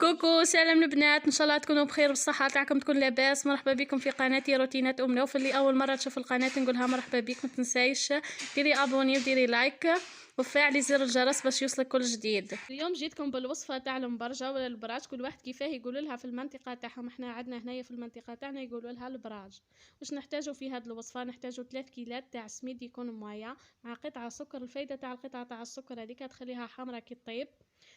كوكو، سلام البنات، ان شاء الله تكونوا بخير والصحه تاعكم تكون لاباس. مرحبا بكم في قناتي روتينات ام نوف. اللي اول مره تشوف القناه نقولها مرحبا بك، ما تنسايش ديري ابوني وديري لايك وفعلي زر الجرس باش يوصلك كل جديد. اليوم جيتكم بالوصفه تاع المبرجه ولا البراج، كل واحد كيفاه يقولوا لها في المنطقه تاعهم. احنا عندنا هنايا في المنطقه تاعنا يقولوا لها البراج. واش نحتاجوا في هذه الوصفه؟ نحتاجوا 3 كيلات تاع سميد يكون مويه مع قطعه سكر. الفايده تاع القطعه تاع السكر هذيك تخليها حمرا كي طيب،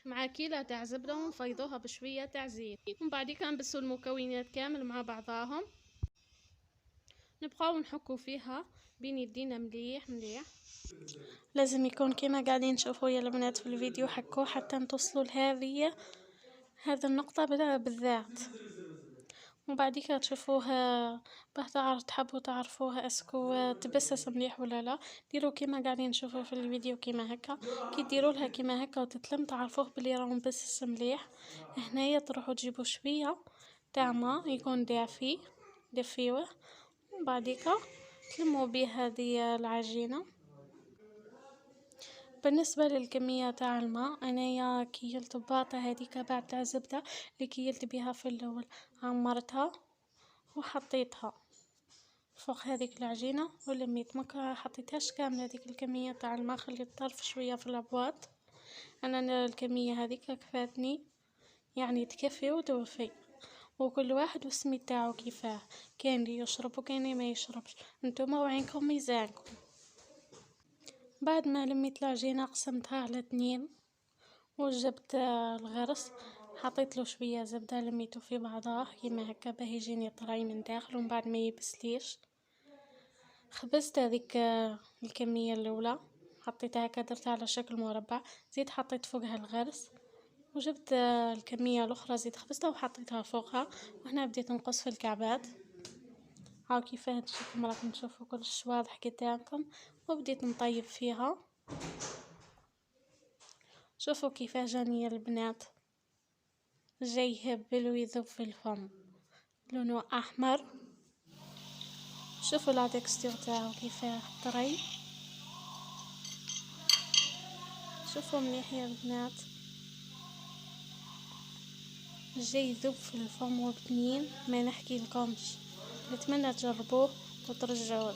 مع كيلة تاع زبدة ونفيضوها بشوية تاع زيت. ومن بعد نبسو المكونات كامل مع بعضاهم، نبقاو نحكو فيها بين يدينا مليح مليح. لازم يكون كيما قاعدين تشوفوا يا البنات في الفيديو، حكوه حتى توصلوا لهذه النقطة بالذات. ومن بعد تشوفوها تحبوا تعرفوها اسكو تبسس مليح ولا لا، ديروا كيما قاعدين نشوفوا في الفيديو كيما هكا. كي ديروا لها كيما هكا وتتلم تعرفوه بلي راهو مبسس مليح. هنايا تروحوا تجيبوا شويه تاع ما يكون دافيوه، ومن بعديكا تلموا به هذه العجينه. بالنسبه للكميه تاع الماء، انايا كيلت باطه هذيك بعد تاع زبده اللي كيلت بها في الاول، عمرتها وحطيتها فوق هذيك العجينه ولميت. ما حطيتهاش كامله هذيك الكميه تاع الماء، خليت طرف شويه في الابواط. انا الكميه هذيك كفاتني، يعني تكفي وتوفي. وكل واحد والسميد تاعو كيفاه، كاين اللي يشرب وكاين اللي ما يشربش، نتوما وعينكم ميزانكم. بعد ما لميت العجينه قسمتها على 2 وجبت الغرس، حطيت له شويه زبده، لميته في بعضاه كيما هكا باه يجيني طري من داخل. ومن بعد ما يبسليش خبزت هذيك الكميه الاولى، حطيتها هكا درتها على شكل مربع، زيد حطيت فوقها الغرس وجبت الكميه الاخرى زيد خبزتها وحطيتها فوقها. وهنا بديت نقص في الكعبات، هاو كيفاه تجيكم راكم تشوفوا كلش واضح قدامكم. وبديت نطيب فيها، شوفوا كيفاه جاني البنات، جاي يهبل ويذوب في الفم، لونه احمر. شوفوا لا تكستير تاعو كيفاه طري، شوفوا مليح يا البنات، جاي يذوب في الفم وبنين ما نحكي لكمش. نتمنى تجربوه وترجعوا.